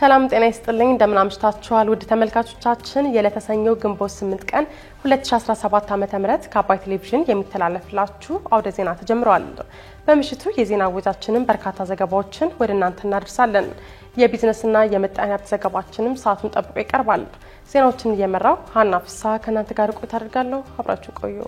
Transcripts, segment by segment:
ሰላም ጤና ይስጥልኝ እንደምን አምሽታችኋል ውድ ተመልካቾቻችን የለተሰኞ ግንቦት 8 ቀን 2017 ዓ.ም ከአባይ ቴሌቪዥን የሚተላለፍላችሁ አውደ ዜና ተጀምሯል። በምሽቱ የዜና ወጃችንን በርካታ ዘገባዎችን ወደ እናንተ እናደርሳለን። የቢዝነስና የምጣኔ ሀብት ዘገባችንም ሰዓቱን ጠብቆ ይቀርባል። ዜናዎችን እየመራው ሀና ፍስሐ ከእናንተ ጋር ቆይታ አደርጋለሁ። አብራችሁ ቆዩ።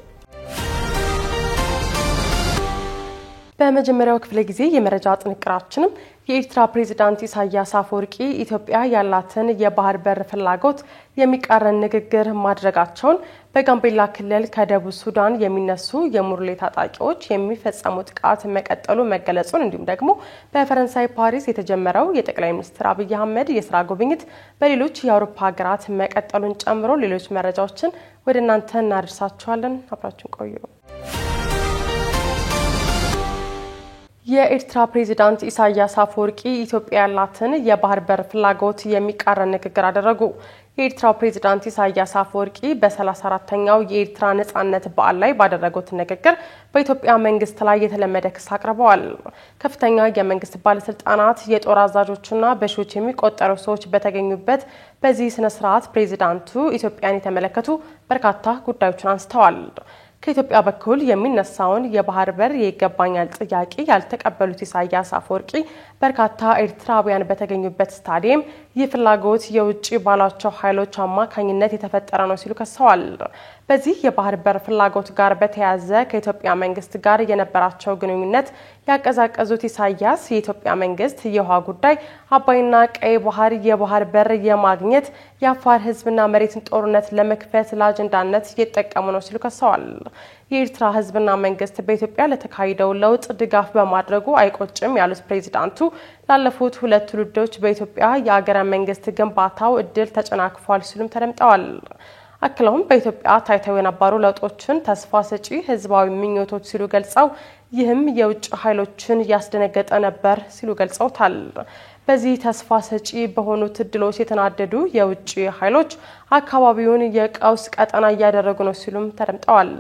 በመጀመሪያው ክፍለ ጊዜ የመረጃ ጥንቅራችንም የኤርትራ ፕሬዝዳንት ኢሳያስ አፈወርቂ ኢትዮጵያ ያላትን የባህር በር ፍላጎት የሚቃረን ንግግር ማድረጋቸውን በጋምቤላ ክልል ከደቡብ ሱዳን የሚነሱ የሙርሌ ታጣቂዎች የሚፈጸሙ ጥቃት መቀጠሉ መገለጹን እንዲሁም ደግሞ በፈረንሳይ ፓሪስ የተጀመረው የጠቅላይ ሚኒስትር አብይ አህመድ የሥራ ጉብኝት በሌሎች የአውሮፓ ሀገራት መቀጠሉን ጨምሮ ሌሎች መረጃዎችን ወደ እናንተ እናደርሳችኋለን። አብራችሁን ቆዩ። የኤርትራ ፕሬዝዳንት ኢሳያስ አፈወርቂ ኢትዮጵያ ያላትን የባህር በር ፍላጎት የሚቃረን ንግግር አደረጉ። የኤርትራው ፕሬዝዳንት ኢሳያስ አፈወርቂ በ34ኛው የኤርትራ ነጻነት በዓል ላይ ባደረጉት ንግግር በኢትዮጵያ መንግስት ላይ የተለመደ ክስ አቅርበዋል። ከፍተኛ የመንግስት ባለስልጣናት፣ የጦር አዛዦችና በሺዎች የሚቆጠሩ ሰዎች በተገኙበት በዚህ ስነ ስርዓት ፕሬዝዳንቱ ኢትዮጵያን የተመለከቱ በርካታ ጉዳዮችን አንስተዋል። ከኢትዮጵያ በኩል የሚነሳውን የባህር በር የይገባኛል ጥያቄ ያልተቀበሉት ኢሳያስ አፈወርቂ በርካታ ኤርትራውያን በተገኙበት ስታዲየም ይህ ፍላጎት የውጭ ባላቸው ኃይሎች አማካኝነት የተፈጠረ ነው ሲሉ ከሰዋል። በዚህ የባህር በር ፍላጎት ጋር በተያያዘ ከኢትዮጵያ መንግስት ጋር የነበራቸው ግንኙነት ያቀዛቀዙት ኢሳያስ የኢትዮጵያ መንግስት የውሃ ጉዳይ አባይና ቀይ ባህር የባህር በር የማግኘት የአፋር ህዝብና መሬትን ጦርነት ለመክፈት ለአጀንዳነት እየተጠቀሙ ነው ሲሉ ከሰዋል። የኤርትራ ህዝብና መንግስት በኢትዮጵያ ለተካሄደው ለውጥ ድጋፍ በማድረጉ አይቆጭም ያሉት ፕሬዝዳንቱ ላለፉት ሁለት ትውልዶች በኢትዮጵያ የአገረ መንግስት ግንባታው እድል ተጨናክፏል ሲሉም ተደምጠዋል። አክለውም በኢትዮጵያ ታይተው የነበሩ ለውጦችን ተስፋ ሰጪ ህዝባዊ ምኞቶች ሲሉ ገልጸው ይህም የውጭ ኃይሎችን ያስደነገጠ ነበር ሲሉ ገልጸውታል። በዚህ ተስፋ ሰጪ በሆኑት እድሎች የተናደዱ የውጭ ኃይሎች አካባቢውን የቀውስ ቀጠና እያደረጉ ነው ሲሉም ተደምጠዋል።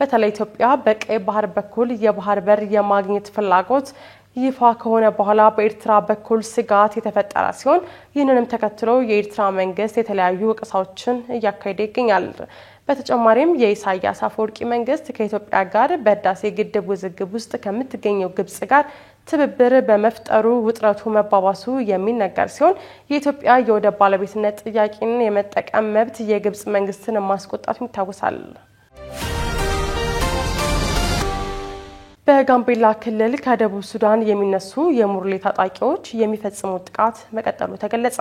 በተለይ ኢትዮጵያ በቀይ ባህር በኩል የባህር በር የማግኘት ፍላጎት ይፋ ከሆነ በኋላ በኤርትራ በኩል ስጋት የተፈጠረ ሲሆን ይህንንም ተከትሎ የኤርትራ መንግስት የተለያዩ ወቀሳዎችን እያካሄደ ይገኛል። በተጨማሪም የኢሳያስ አፈወርቂ መንግስት ከኢትዮጵያ ጋር በህዳሴ ግድብ ውዝግብ ውስጥ ከምትገኘው ግብጽ ጋር ትብብር በመፍጠሩ ውጥረቱ መባባሱ የሚነገር ሲሆን የኢትዮጵያ የወደብ ባለቤትነት ጥያቄን የመጠቀም መብት የግብጽ መንግስትን ማስቆጣቱ ይታወሳል። በጋምቤላ ክልል ከደቡብ ሱዳን የሚነሱ የሙርሌ ታጣቂዎች የሚፈጽሙት ጥቃት መቀጠሉ ተገለጸ።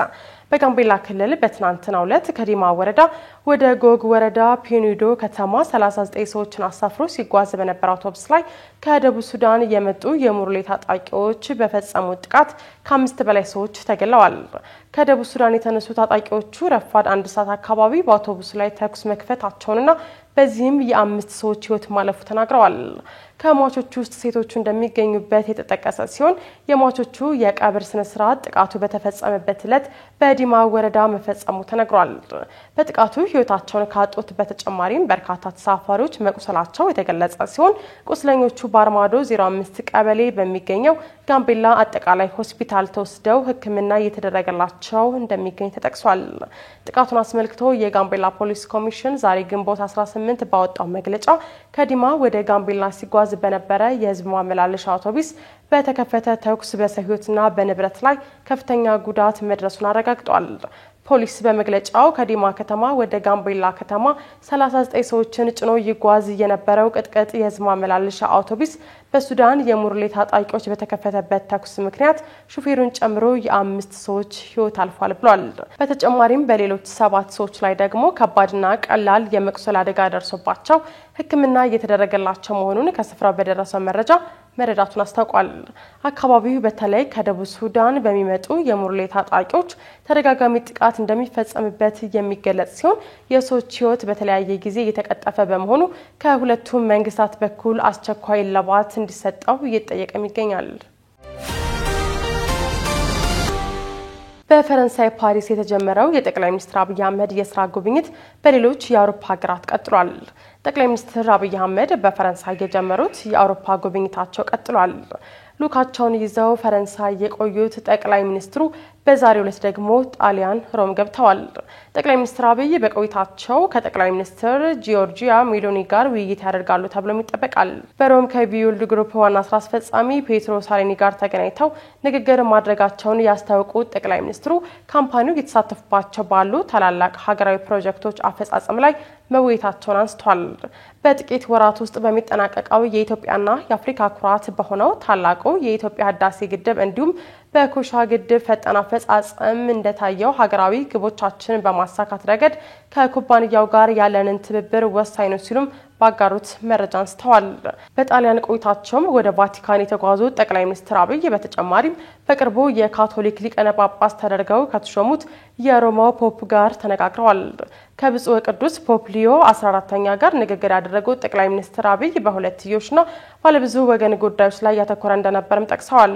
በጋምቤላ ክልል በትናንትናው ዕለት ከዲማ ወረዳ ወደ ጎግ ወረዳ ፒኒዶ ከተማ 39 ሰዎችን አሳፍሮ ሲጓዝ በነበረ አውቶቡስ ላይ ከደቡብ ሱዳን የመጡ የሙርሌ ታጣቂዎች በፈጸሙት ጥቃት ከ5 በላይ ሰዎች ተገለዋል። ከደቡብ ሱዳን የተነሱ ታጣቂዎቹ ረፋድ 1 ሰዓት አካባቢ በአውቶቡስ ላይ ተኩስ መክፈታቸውንና በዚህም የ5 ሰዎች ህይወት ማለፉ ተናግረዋል። ከሟቾቹ ውስጥ ሴቶቹ እንደሚገኙበት የተጠቀሰ ሲሆን የሟቾቹ የቀብር ስነ ስርዓት ጥቃቱ በተፈጸመበት ዕለት በዲማ ወረዳ መፈጸሙ ተነግሯል። በጥቃቱ ህይወታቸውን ካጡት በተጨማሪም በርካታ ተሳፋሪዎች መቁሰላቸው የተገለጸ ሲሆን ቁስለኞቹ በአርማዶ 05 ቀበሌ በሚገኘው ጋምቤላ አጠቃላይ ሆስፒታል ተወስደው ሕክምና እየተደረገላቸው እንደሚገኝ ተጠቅሷል። ጥቃቱን አስመልክቶ የጋምቤላ ፖሊስ ኮሚሽን ዛሬ ግንቦት 18 ባወጣው መግለጫ ከዲማ ወደ ጋምቤላ ሲጓዝ በነበረ የህዝብ ማመላለሻ አውቶቡስ በተከፈተ ተኩስ በሰው ህይወትና በንብረት ላይ ከፍተኛ ጉዳት መድረሱን አረጋግጧል። ፖሊስ በመግለጫው ከዲማ ከተማ ወደ ጋምቤላ ከተማ 39 ሰዎችን ጭኖ ይጓዝ የነበረው ቅጥቅጥ የህዝብ ማመላለሻ አውቶቡስ በሱዳን የሙርሌ ታጣቂዎች በተከፈተበት ተኩስ ምክንያት ሹፌሩን ጨምሮ የ5 ሰዎች ህይወት አልፏል ብሏል። በተጨማሪም በሌሎች 7 ሰዎች ላይ ደግሞ ከባድና ቀላል የመቁሰል አደጋ ደርሶባቸው ሕክምና እየተደረገላቸው መሆኑን ከስፍራው በደረሰው መረጃ መረዳቱን አስታውቋል። አካባቢው በተለይ ከደቡብ ሱዳን በሚመጡ የሙርሌ ታጣቂዎች ተደጋጋሚ ጥቃት እንደሚፈጸምበት የሚገለጽ ሲሆን የሰዎች ህይወት በተለያየ ጊዜ እየተቀጠፈ በመሆኑ ከሁለቱም መንግስታት በኩል አስቸኳይ እልባት እንዲሰጠው እየተጠየቀም ይገኛል። በፈረንሳይ ፓሪስ የተጀመረው የጠቅላይ ሚኒስትር አብይ አህመድ የሥራ ጉብኝት በሌሎች የአውሮፓ ሀገራት ቀጥሏል። ጠቅላይ ሚኒስትር አብይ አህመድ በፈረንሳይ የጀመሩት የአውሮፓ ጉብኝታቸው ቀጥሏል። ሉካቸውን ይዘው ፈረንሳይ የቆዩት ጠቅላይ ሚኒስትሩ በዛሬው ዕለት ደግሞ ጣሊያን ሮም ገብተዋል። ጠቅላይ ሚኒስትር አብይ በቆይታቸው ከጠቅላይ ሚኒስትር ጂዮርጂያ ሜሎኒ ጋር ውይይት ያደርጋሉ ተብሎም ይጠበቃል። በሮም ከቢውልድ ግሩፕ ዋና ስራ አስፈጻሚ ፔትሮ ሳሊኒ ጋር ተገናኝተው ንግግር ማድረጋቸውን ያስታወቁት ጠቅላይ ሚኒስትሩ ካምፓኒው የተሳተፉባቸው ባሉ ታላላቅ ሀገራዊ ፕሮጀክቶች አፈጻጸም ላይ መወያየታቸውን አንስተዋል። በጥቂት ወራት ውስጥ በሚጠናቀቀው የኢትዮጵያና የአፍሪካ ኩራት በሆነው ታላቁ የኢትዮጵያ ህዳሴ ግድብ እንዲሁም በኮሻ ግድብ ፈጣን አፈጻጸም እንደታየው ሀገራዊ ግቦቻችንን በማሳካት ረገድ ከኩባንያው ጋር ያለንን ትብብር ወሳኝ ነው ሲሉም ባጋሩት መረጃ አንስተዋል። በጣሊያን ቆይታቸውም ወደ ቫቲካን የተጓዙት ጠቅላይ ሚኒስትር አብይ በተጨማሪም በቅርቡ የካቶሊክ ሊቃነ ጳጳስ ተደርገው ከተሾሙት የሮማው ፖፕ ጋር ተነጋግረዋል። ከብፁዕ ቅዱስ ፖፕ ሊዮ 14ኛ ጋር ንግግር ያደረጉት ጠቅላይ ሚኒስትር አብይ በሁለትዮሽና ባለብዙ ወገን ጉዳዮች ላይ ያተኮረ እንደነበርም ጠቅሰዋል።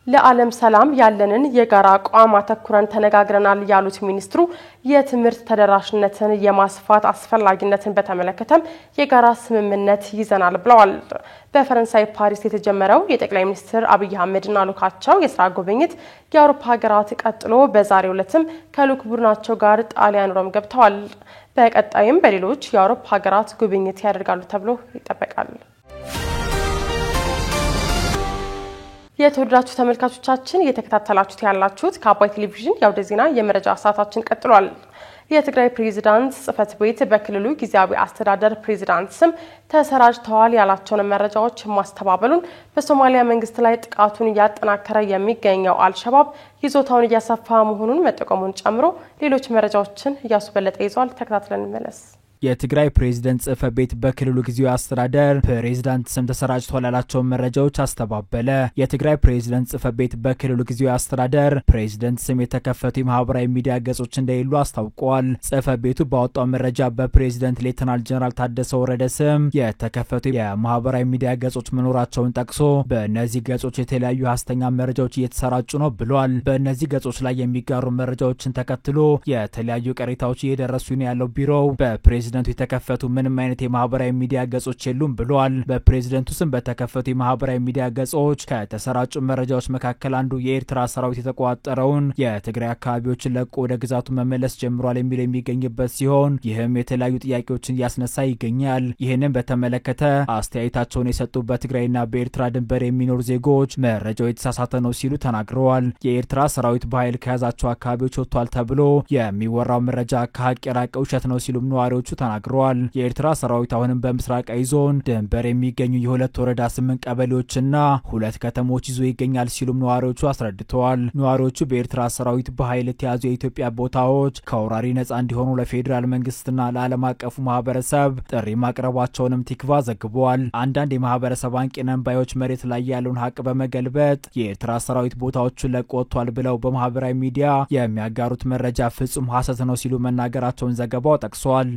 ለዓለም ሰላም ያለንን የጋራ አቋም አተኩረን ተነጋግረናል ያሉት ሚኒስትሩ የትምህርት ተደራሽነትን የማስፋት አስፈላጊነትን በተመለከተም የጋራ ስምምነት ይዘናል ብለዋል። በፈረንሳይ ፓሪስ የተጀመረው የጠቅላይ ሚኒስትር አብይ አህመድና ሉካቸው የስራ ጉብኝት የአውሮፓ ሀገራት ቀጥሎ በዛሬው ዕለትም ከልዑክ ቡድናቸው ጋር ጣሊያን ሮም ገብተዋል። በቀጣይም በሌሎች የአውሮፓ ሀገራት ጉብኝት ያደርጋሉ ተብሎ ይጠበቃል። የተወደዳችሁ ተመልካቾቻችን እየተከታተላችሁት ያላችሁት ከአባይ ቴሌቪዥን የአውደ ዜና የመረጃ ሰዓታችን ቀጥሏል። የትግራይ ፕሬዝዳንት ጽህፈት ቤት በክልሉ ጊዜያዊ አስተዳደር ፕሬዝዳንት ስም ተሰራጭተዋል ያላቸውን መረጃዎች ማስተባበሉን በሶማሊያ መንግስት ላይ ጥቃቱን እያጠናከረ የሚገኘው አልሸባብ ይዞታውን እያሰፋ መሆኑን መጠቆሙን ጨምሮ ሌሎች መረጃዎችን እያስበለጠ ይዟል። ተከታትለን እንመለስ። የትግራይ ፕሬዝዳንት ጽህፈት ቤት በክልሉ ጊዜያዊ አስተዳደር ፕሬዝዳንት ስም ተሰራጭተዋል ያላቸውን መረጃዎች አስተባበለ። የትግራይ ፕሬዝዳንት ጽህፈት ቤት በክልሉ ጊዜያዊ አስተዳደር ፕሬዝዳንት ስም የተከፈቱ የማህበራዊ ሚዲያ ገጾች እንደሌሉ አስታውቀዋል። ጽህፈት ቤቱ ባወጣው መረጃ በፕሬዝዳንት ሌተናል ጀነራል ታደሰ ወረደ ስም የተከፈቱ የማህበራዊ ሚዲያ ገጾች መኖራቸውን ጠቅሶ በእነዚህ ገጾች የተለያዩ ሐሰተኛ መረጃዎች እየተሰራጩ ነው ብሏል። በእነዚህ ገጾች ላይ የሚጋሩ መረጃዎችን ተከትሎ የተለያዩ ቅሬታዎች እየደረሱ ነው ያለው ቢሮው በፕሬዝዳንቱ የተከፈቱ ምንም አይነት የማህበራዊ ሚዲያ ገጾች የሉም ብሏል። በፕሬዝዳንቱ ስም በተከፈቱ የማህበራዊ ሚዲያ ገጾች ከተሰራጩ መረጃዎች መካከል አንዱ የኤርትራ ሰራዊት የተቋጠረውን የትግራይ አካባቢዎችን ለቆ ወደ ግዛቱ መመለስ ጀምሯል የሚል የሚገኝበት ሲሆን ይህም የተለያዩ ጥያቄዎችን እያስነሳ ይገኛል። ይህንን በተመለከተ አስተያየታቸውን የሰጡ በትግራይና በኤርትራ ድንበር የሚኖሩ ዜጎች መረጃው የተሳሳተ ነው ሲሉ ተናግረዋል። የኤርትራ ሰራዊት በኃይል ከያዛቸው አካባቢዎች ወጥቷል ተብሎ የሚወራው መረጃ ከሀቅ የራቀ ውሸት ነው ሲሉም ነዋሪዎቹ ተናግረዋል። የኤርትራ ሰራዊት አሁንም በምስራቃዊ ዞን ድንበር የሚገኙ የሁለት ወረዳ 8 ቀበሌዎችና 2 ከተሞች ይዞ ይገኛል ሲሉም ነዋሪዎቹ አስረድተዋል። ነዋሪዎቹ በኤርትራ ሰራዊት በኃይል የተያዙ የኢትዮጵያ ቦታዎች ከወራሪ ነፃ እንዲሆኑ ለፌዴራል መንግስትና ለዓለም አቀፉ ማህበረሰብ ጥሪ ማቅረባቸውንም ቲክቫ ዘግቧል። አንዳንድ የማህበረሰብ አንቂ ነንባዮች መሬት ላይ ያለውን ሀቅ በመገልበጥ የኤርትራ ሰራዊት ቦታዎችን ለቆ ወጥቷል ብለው በማህበራዊ ሚዲያ የሚያጋሩት መረጃ ፍጹም ሐሰት ነው ሲሉ መናገራቸውን ዘገባው ጠቅሷል።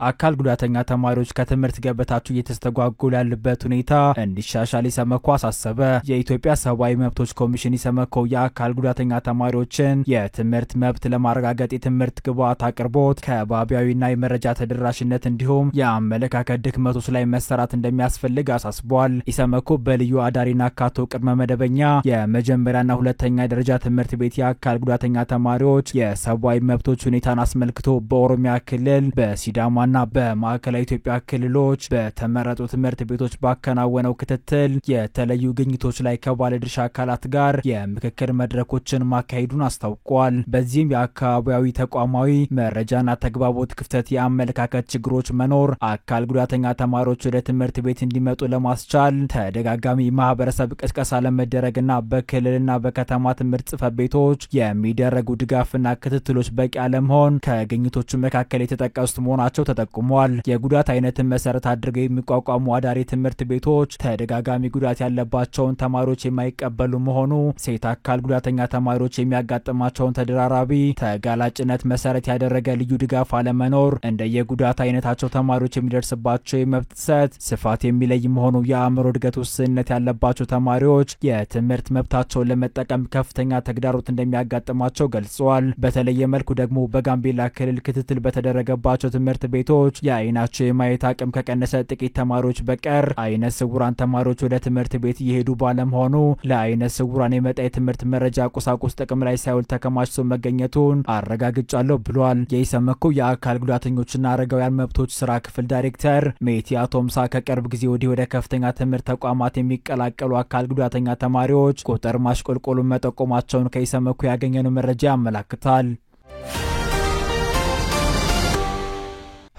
አካል ጉዳተኛ ተማሪዎች ከትምህርት ገበታቸው እየተስተጓጎሉ ያለበት ሁኔታ እንዲሻሻል ኢሰመኮ አሳሰበ። የኢትዮጵያ ሰብአዊ መብቶች ኮሚሽን ኢሰመኮ የአካል ጉዳተኛ ተማሪዎችን የትምህርት መብት ለማረጋገጥ የትምህርት ግብዓት አቅርቦት፣ ከባቢያዊና የመረጃ ተደራሽነት እንዲሁም የአመለካከት ድክመቶች ላይ መሰራት እንደሚያስፈልግ አሳስቧል። ኢሰመኮ በልዩ አዳሪና አካቶ ቅድመ መደበኛ የመጀመሪያና ሁለተኛ ደረጃ ትምህርት ቤት የአካል ጉዳተኛ ተማሪዎች የሰብአዊ መብቶች ሁኔታን አስመልክቶ በኦሮሚያ ክልል በሲዳማ ና በማዕከላዊ ኢትዮጵያ ክልሎች በተመረጡ ትምህርት ቤቶች ባከናወነው ክትትል የተለዩ ግኝቶች ላይ ከባለድርሻ አካላት ጋር የምክክር መድረኮችን ማካሄዱን አስታውቋል። በዚህም የአካባቢያዊ ተቋማዊ መረጃና ተግባቦት ክፍተት፣ የአመለካከት ችግሮች መኖር፣ አካል ጉዳተኛ ተማሪዎች ወደ ትምህርት ቤት እንዲመጡ ለማስቻል ተደጋጋሚ ማህበረሰብ ቅስቀሳ ለመደረግና በክልልና በከተማ ትምህርት ጽሕፈት ቤቶች የሚደረጉ ድጋፍና ክትትሎች በቂ አለመሆን ከግኝቶቹ መካከል የተጠቀሱት መሆናቸው ተጠቁሟል። የጉዳት አይነትን መሰረት አድርገው የሚቋቋሙ አዳሪ ትምህርት ቤቶች ተደጋጋሚ ጉዳት ያለባቸውን ተማሪዎች የማይቀበሉ መሆኑ፣ ሴት አካል ጉዳተኛ ተማሪዎች የሚያጋጥማቸውን ተደራራቢ ተጋላጭነት መሰረት ያደረገ ልዩ ድጋፍ አለመኖር፣ እንደየጉዳት አይነታቸው ተማሪዎች የሚደርስባቸው የመብት ጥሰት ስፋት የሚለይ መሆኑ፣ የአእምሮ እድገት ውስንነት ያለባቸው ተማሪዎች የትምህርት መብታቸውን ለመጠቀም ከፍተኛ ተግዳሮት እንደሚያጋጥማቸው ገልጸዋል። በተለየ መልኩ ደግሞ በጋምቤላ ክልል ክትትል በተደረገባቸው ትምህርት ቤቶች ቤቶች የአይናቸው የማየት አቅም ከቀነሰ ጥቂት ተማሪዎች በቀር አይነ ስውራን ተማሪዎች ወደ ትምህርት ቤት እየሄዱ ባለመሆኑ ለአይነ ስውራን የመጣ የትምህርት መረጃ ቁሳቁስ ጥቅም ላይ ሳይውል ተከማችቶ መገኘቱን አረጋግጫለሁ ብሏል። የኢሰመኮ የአካል ጉዳተኞችና አረጋውያን መብቶች ስራ ክፍል ዳይሬክተር ሜቲ አቶምሳ ከቅርብ ጊዜ ወዲህ ወደ ከፍተኛ ትምህርት ተቋማት የሚቀላቀሉ አካል ጉዳተኛ ተማሪዎች ቁጥር ማሽቆልቆሉን መጠቆማቸውን ከኢሰመኮ ያገኘነው መረጃ ያመለክታል።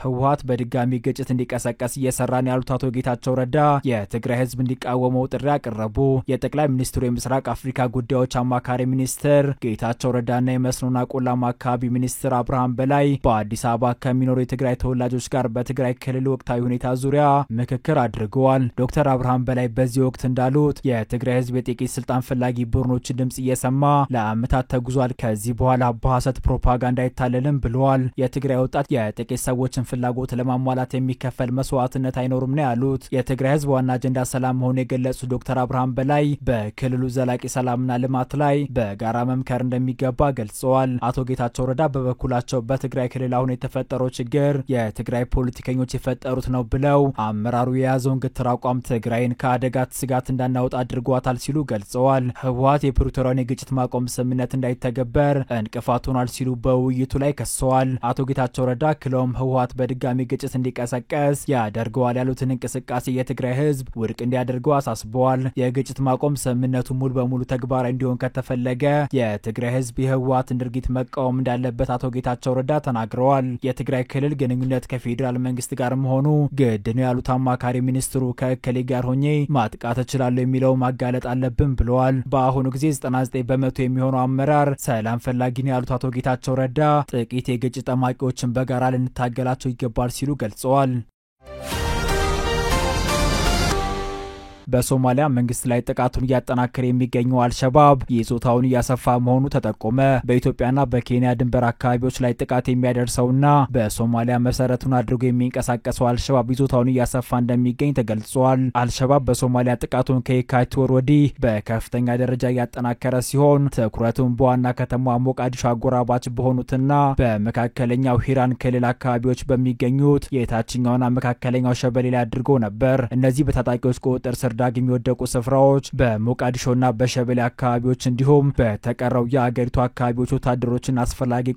ህወሓት በድጋሚ ግጭት እንዲቀሰቀስ እየሰራን ያሉት አቶ ጌታቸው ረዳ የትግራይ ህዝብ እንዲቃወመው ጥሪ አቀረቡ። የጠቅላይ ሚኒስትሩ የምስራቅ አፍሪካ ጉዳዮች አማካሪ ሚኒስትር ጌታቸው ረዳና የመስኖና ቆላማ አካባቢ ሚኒስትር አብርሃም በላይ በአዲስ አበባ ከሚኖሩ የትግራይ ተወላጆች ጋር በትግራይ ክልል ወቅታዊ ሁኔታ ዙሪያ ምክክር አድርገዋል። ዶክተር አብርሃም በላይ በዚህ ወቅት እንዳሉት የትግራይ ህዝብ የጥቂት ስልጣን ፈላጊ ቡድኖች ድምጽ እየሰማ ለአመታት ተጉዟል። ከዚህ በኋላ በሐሰት ፕሮፓጋንዳ አይታለልም ብለዋል። የትግራይ ወጣት የጥቂት ሰዎችን ፍላጎት ለማሟላት የሚከፈል መስዋዕትነት አይኖርም ነው ያሉት። የትግራይ ህዝብ ዋና አጀንዳ ሰላም መሆኑን የገለጹት ዶክተር አብርሃም በላይ በክልሉ ዘላቂ ሰላምና ልማት ላይ በጋራ መምከር እንደሚገባ ገልጸዋል። አቶ ጌታቸው ረዳ በበኩላቸው በትግራይ ክልል አሁን የተፈጠረው ችግር የትግራይ ፖለቲከኞች የፈጠሩት ነው ብለው አመራሩ የያዘውን ግትር አቋም ትግራይን ከአደጋ ስጋት እንዳናወጣ አድርጓታል ሲሉ ገልጸዋል። ህወሓት የፕሪቶሪያን የግጭት ማቆም ስምምነት እንዳይተገበር እንቅፋት ሆኗል ሲሉ በውይይቱ ላይ ከሰዋል። አቶ ጌታቸው ረዳ ክለውም ህወሓት በድጋሚ ግጭት እንዲቀሰቀስ ያደርገዋል ያሉትን እንቅስቃሴ የትግራይ ህዝብ ውድቅ እንዲያደርገው አሳስበዋል። የግጭት ማቆም ስምምነቱ ሙሉ በሙሉ ተግባራዊ እንዲሆን ከተፈለገ የትግራይ ህዝብ የህወሓትን ድርጊት መቃወም እንዳለበት አቶ ጌታቸው ረዳ ተናግረዋል። የትግራይ ክልል ግንኙነት ከፌዴራል መንግስት ጋር መሆኑ ግድ ነው ያሉት አማካሪ ሚኒስትሩ ከእከሌ ጋር ሆኜ ማጥቃት እችላለሁ የሚለው ማጋለጥ አለብን ብለዋል። በአሁኑ ጊዜ 99% የሚሆነው አመራር ሰላም ፈላጊ ነው ያሉት አቶ ጌታቸው ረዳ ጥቂት የግጭት ጠማቂዎችን በጋራ ልንታገላቸው ይገባል ሲሉ ገልጸዋል። በሶማሊያ መንግስት ላይ ጥቃቱን እያጠናከረ የሚገኘው አልሸባብ ይዞታውን እያሰፋ መሆኑ ተጠቆመ። በኢትዮጵያና በኬንያ ድንበር አካባቢዎች ላይ ጥቃት የሚያደርሰውና በሶማሊያ መሰረቱን አድርጎ የሚንቀሳቀሰው አልሸባብ ይዞታውን እያሰፋ እንደሚገኝ ተገልጿል። አልሸባብ በሶማሊያ ጥቃቱን ከየካቲት ወር ወዲህ በከፍተኛ ደረጃ እያጠናከረ ሲሆን ትኩረቱን በዋና ከተማ ሞቃዲሾ አጎራባች በሆኑትና በመካከለኛው ሂራን ክልል አካባቢዎች በሚገኙት የታችኛውና መካከለኛው ሸበሌ ላይ አድርጎ ነበር። እነዚህ በታጣቂዎች ቁጥጥር ስር ዳግም የወደቁ ስፍራዎች በሞቃዲሾና በሸበሌ አካባቢዎች እንዲሁም በተቀረው የአገሪቱ አካባቢዎች ወታደሮችን አስፈላጊ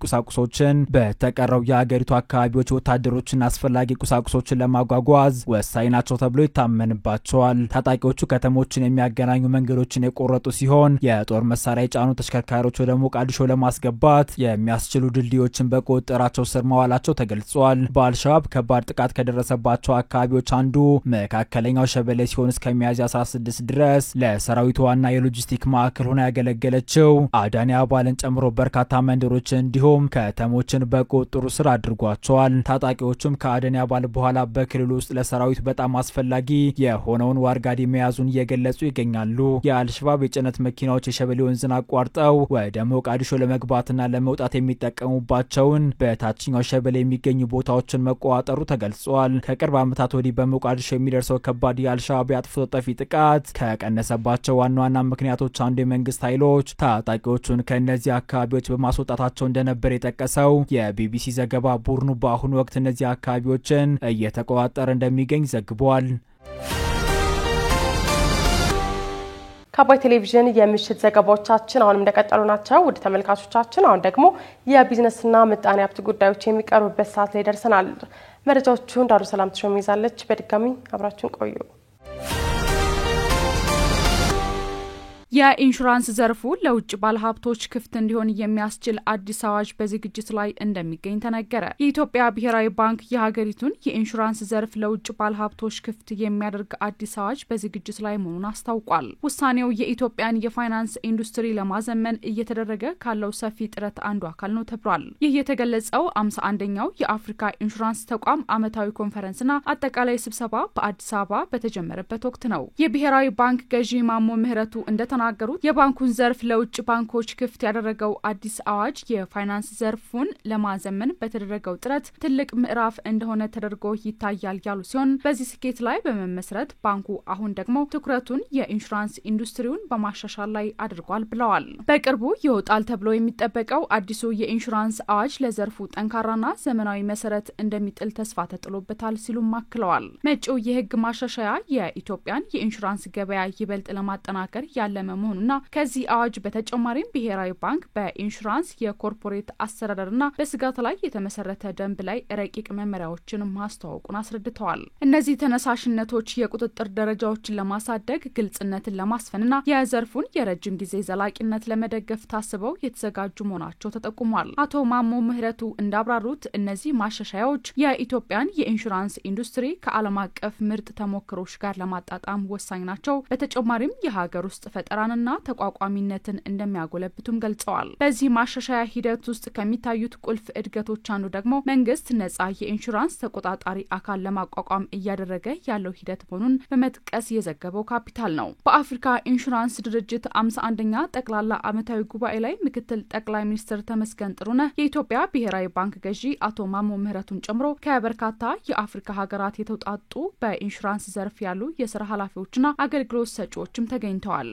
ቁሳቁሶችን ለማጓጓዝ ወሳኝ ናቸው ተብሎ ይታመንባቸዋል። ታጣቂዎቹ ከተሞችን የሚያገናኙ መንገዶችን የቆረጡ ሲሆን የጦር መሳሪያ የጫኑ ተሽከርካሪዎች ወደ ሞቃዲሾ ለማስገባት የሚያስችሉ ድልድዮችን በቁጥጥራቸው ስር ማዋላቸው ተገልጿል። በአልሸባብ ከባድ ጥቃት ከደረሰባቸው አካባቢዎች አንዱ መካከለኛው ሸበሌ ሲሆን እስከሚያዝያ 16 ድረስ ለሰራዊቱ ዋና የሎጂስቲክ ማዕከል ሆና ያገለገለችው አዳኒ አባልን ጨምሮ በርካታ መንደሮች እንዲሁም ከተሞችን በቁጥጥሩ ስር አድርጓቸዋል። ታጣቂዎቹም ከአዳኒ አባል በኋላ በክልሉ ውስጥ ለሰራዊቱ በጣም አስፈላጊ የሆነውን ዋርጋዲ መያዙን እየገለጹ ይገኛሉ። የአልሸባብ የጭነት መኪናዎች የሸበሌ ወንዝን አቋርጠው ወደ ሞቃዲሾ ለመግባትና ለመውጣት የሚጠቀሙባቸውን በታችኛው ሸበሌ የሚገኙ ቦታዎችን መቆጣጠሩ ተገልጿል። ከቅርብ ዓመታት ወዲህ በሞቃዲሾ የሚደርሰው ከባድ የአልሸባብ አጥፍቶ ጠፊ ጥቃት ከቀነሰባቸው ዋና ዋና ምክንያቶች አንዱ የመንግስት ኃይሎች ታጣቂዎቹን ከእነዚህ አካባቢዎች በማስወጣታቸው እንደነበር የጠቀሰው የቢቢሲ ዘገባ ቡድኑ በአሁኑ ወቅት እነዚህ አካባቢዎችን እየተቆጣጠረ እንደሚገኝ ዘግቧል። ከአባይ ቴሌቪዥን የምሽት ዘገባዎቻችን አሁንም እንደቀጠሉ ናቸው። ውድ ተመልካቾቻችን አሁን ደግሞ የቢዝነስና ምጣኔ ሀብት ጉዳዮች የሚቀርቡበት ሰዓት ላይ ደርሰናል። መረጃዎቹን ዳሩ ሰላም ተሾም ይዛለች። በድጋሚ አብራችሁን ቆዩ። የኢንሹራንስ ዘርፉ ለውጭ ባለሀብቶች ክፍት እንዲሆን የሚያስችል አዲስ አዋጅ በዝግጅት ላይ እንደሚገኝ ተነገረ። የኢትዮጵያ ብሔራዊ ባንክ የሀገሪቱን የኢንሹራንስ ዘርፍ ለውጭ ባለሀብቶች ክፍት የሚያደርግ አዲስ አዋጅ በዝግጅት ላይ መሆኑን አስታውቋል። ውሳኔው የኢትዮጵያን የፋይናንስ ኢንዱስትሪ ለማዘመን እየተደረገ ካለው ሰፊ ጥረት አንዱ አካል ነው ተብሏል። ይህ የተገለጸው 51ኛው የአፍሪካ ኢንሹራንስ ተቋም ዓመታዊ ኮንፈረንስና አጠቃላይ ስብሰባ በአዲስ አበባ በተጀመረበት ወቅት ነው። የብሔራዊ ባንክ ገዢ ማሞ ምህረቱ እንደተናገሩት የባንኩን ዘርፍ ለውጭ ባንኮች ክፍት ያደረገው አዲስ አዋጅ የፋይናንስ ዘርፉን ለማዘመን በተደረገው ጥረት ትልቅ ምዕራፍ እንደሆነ ተደርጎ ይታያል ያሉ ሲሆን በዚህ ስኬት ላይ በመመስረት ባንኩ አሁን ደግሞ ትኩረቱን የኢንሹራንስ ኢንዱስትሪውን በማሻሻል ላይ አድርጓል ብለዋል። በቅርቡ ይወጣል ተብሎ የሚጠበቀው አዲሱ የኢንሹራንስ አዋጅ ለዘርፉ ጠንካራና ዘመናዊ መሰረት እንደሚጥል ተስፋ ተጥሎበታል ሲሉም አክለዋል። መጪው የህግ ማሻሻያ የኢትዮጵያን የኢንሹራንስ ገበያ ይበልጥ ለማጠናከር ያለመ መሆኑና ከዚህ አዋጅ በተጨማሪም ብሔራዊ ባንክ በኢንሹራንስ የኮርፖሬት አስተዳደርና በስጋት ላይ የተመሰረተ ደንብ ላይ ረቂቅ መመሪያዎችን ማስተዋወቁን አስረድተዋል። እነዚህ ተነሳሽነቶች የቁጥጥር ደረጃዎችን ለማሳደግ ግልጽነትን ለማስፈንና የዘርፉን የረጅም ጊዜ ዘላቂነት ለመደገፍ ታስበው የተዘጋጁ መሆናቸው ተጠቁሟል። አቶ ማሞ ምህረቱ እንዳብራሩት እነዚህ ማሻሻያዎች የኢትዮጵያን የኢንሹራንስ ኢንዱስትሪ ከዓለም አቀፍ ምርጥ ተሞክሮች ጋር ለማጣጣም ወሳኝ ናቸው። በተጨማሪም የሀገር ውስጥ ፈጠራንና ተቋቋሚነትን እንደሚያጎለብቱም ገልጸዋል። በዚህ ማሻሻያ ሂደት ውስጥ ከሚታዩት ቁልፍ እድገቶች አንዱ ደግሞ መንግስት ነጻ የኢንሹራንስ ተቆጣጣሪ አካል ለማቋቋም እያደረገ ያለው ሂደት መሆኑን በመጥቀስ የዘገበው ካፒታል ነው። በአፍሪካ ኢንሹራንስ ድርጅት 51ኛ ጠቅላላ ዓመታዊ ጉባኤ ላይ ምክትል ጠቅላይ ሚኒስትር ተመስገን ጥሩነህ የኢትዮጵያ ብሔራዊ ባንክ ገዢ አቶ ማሞ ምህረቱን ጨምሮ ከበርካታ የአፍሪካ ሀገራት የተውጣጡ በኢንሹራንስ ዘርፍ ያሉ የስራ ኃላፊዎችና አገልግሎት ሰጪዎችም ተገኝተዋል።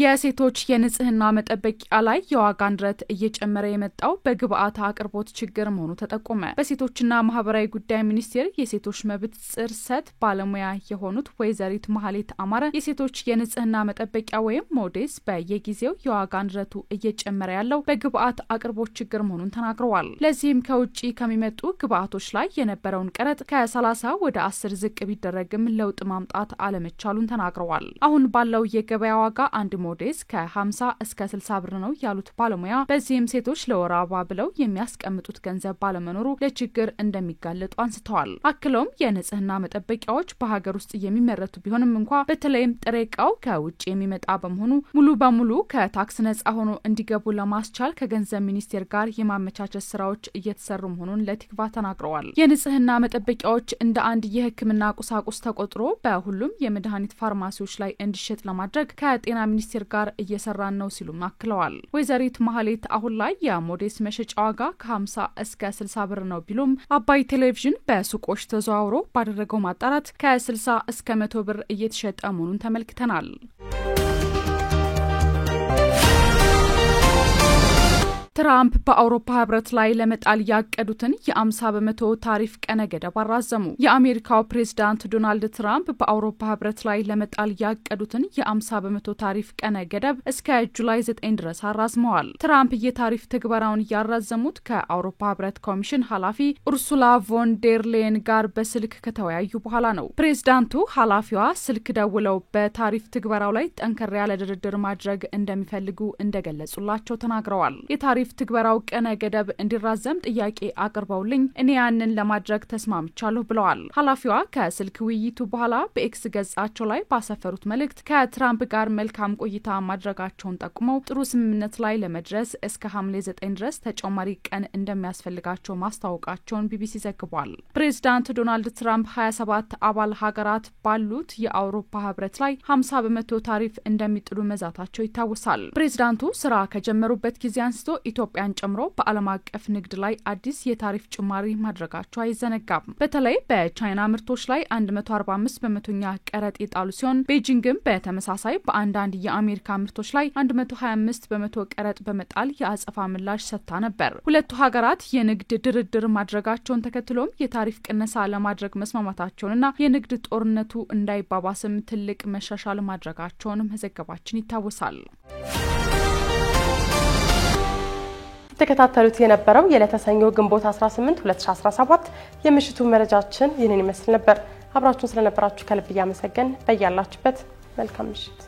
የሴቶች የንጽህና መጠበቂያ ላይ የዋጋ ንረት እየጨመረ የመጣው በግብአት አቅርቦት ችግር መሆኑ ተጠቆመ። በሴቶችና ማህበራዊ ጉዳይ ሚኒስቴር የሴቶች መብት ጽሕፈት ባለሙያ የሆኑት ወይዘሪት መሐሌት አማረ የሴቶች የንጽህና መጠበቂያ ወይም ሞዴስ በየጊዜው የዋጋ ንረቱ እየጨመረ ያለው በግብአት አቅርቦት ችግር መሆኑን ተናግረዋል። ለዚህም ከውጪ ከሚመጡ ግብአቶች ላይ የነበረውን ቀረጥ ከ30 ወደ 10 ዝቅ ቢደረግም ለውጥ ማምጣት አለመቻሉን ተናግረዋል። አሁን ባለው የገበያ ዋጋ አንድ ሞዴስ ከ50 እስከ 60 ብር ነው ያሉት ባለሙያ በዚህም ሴቶች ለወር አበባ ብለው የሚያስቀምጡት ገንዘብ ባለመኖሩ ለችግር እንደሚጋለጡ አንስተዋል። አክለውም የንጽህና መጠበቂያዎች በሀገር ውስጥ የሚመረቱ ቢሆንም እንኳ በተለይም ጥሬ ዕቃው ከውጭ የሚመጣ በመሆኑ ሙሉ በሙሉ ከታክስ ነጻ ሆኖ እንዲገቡ ለማስቻል ከገንዘብ ሚኒስቴር ጋር የማመቻቸት ስራዎች እየተሰሩ መሆኑን ለቲክቫ ተናግረዋል። የንጽህና መጠበቂያዎች እንደ አንድ የሕክምና ቁሳቁስ ተቆጥሮ በሁሉም የመድኃኒት ፋርማሲዎች ላይ እንዲሸጥ ለማድረግ ከጤና ሚኒስቴር ጋር እየሰራን ነው ሲሉ ማክለዋል። ወይዘሪት መሐሌት አሁን ላይ የሞዴስ መሸጫ ዋጋ ከ50 እስከ 60 ብር ነው ቢሉም አባይ ቴሌቪዥን በሱቆች ተዘዋውሮ ባደረገው ማጣራት ከ60 እስከ 100 ብር እየተሸጠ መሆኑን ተመልክተናል። ትራምፕ በአውሮፓ ህብረት ላይ ለመጣል ያቀዱትን የ50 በመቶ ታሪፍ ቀነ ገደብ አራዘሙ። የአሜሪካው ፕሬዝዳንት ዶናልድ ትራምፕ በአውሮፓ ህብረት ላይ ለመጣል ያቀዱትን የ50 በመቶ ታሪፍ ቀነ ገደብ እስከ ጁላይ 9 ድረስ አራዝመዋል። ትራምፕ የታሪፍ ትግበራውን ያራዘሙት ከአውሮፓ ህብረት ኮሚሽን ኃላፊ ኡርሱላ ቮን ዴር ሌየን ጋር በስልክ ከተወያዩ በኋላ ነው። ፕሬዝዳንቱ ኃላፊዋ ስልክ ደውለው በታሪፍ ትግበራው ላይ ጠንከር ያለ ድርድር ማድረግ እንደሚፈልጉ እንደገለጹላቸው ተናግረዋል። የታሪፍ ትግበራው ቀነ ገደብ እንዲራዘም ጥያቄ አቅርበውልኝ እኔ ያንን ለማድረግ ተስማምቻለሁ ብለዋል። ኃላፊዋ ከስልክ ውይይቱ በኋላ በኤክስ ገጻቸው ላይ ባሰፈሩት መልእክት ከትራምፕ ጋር መልካም ቆይታ ማድረጋቸውን ጠቁመው ጥሩ ስምምነት ላይ ለመድረስ እስከ ሐምሌ 9 ድረስ ተጨማሪ ቀን እንደሚያስፈልጋቸው ማስታወቃቸውን ቢቢሲ ዘግቧል። ፕሬዝዳንት ዶናልድ ትራምፕ 27 አባል ሀገራት ባሉት የአውሮፓ ህብረት ላይ 50 በመቶ ታሪፍ እንደሚጥሉ መዛታቸው ይታወሳል። ፕሬዝዳንቱ ስራ ከጀመሩበት ጊዜ አንስቶ ኢትዮጵያን ጨምሮ በዓለም አቀፍ ንግድ ላይ አዲስ የታሪፍ ጭማሪ ማድረጋቸው አይዘነጋም። በተለይ በቻይና ምርቶች ላይ 145 በመቶኛ ቀረጥ የጣሉ ሲሆን ቤጂንግም በተመሳሳይ በአንዳንድ የአሜሪካ ምርቶች ላይ 125 በመቶ ቀረጥ በመጣል የአጸፋ ምላሽ ሰጥታ ነበር። ሁለቱ ሀገራት የንግድ ድርድር ማድረጋቸውን ተከትሎም የታሪፍ ቅነሳ ለማድረግ መስማማታቸውንና የንግድ ጦርነቱ እንዳይባባስም ትልቅ መሻሻል ማድረጋቸውን መዘገባችን ይታወሳል። ተከታተሉት የነበረው የለተሰኞ ግንቦት 18 2017 የምሽቱ መረጃችን ይህንን ይመስል ነበር። አብራችሁን ስለነበራችሁ ከልብ እያመሰገን በያላችሁበት መልካም ምሽት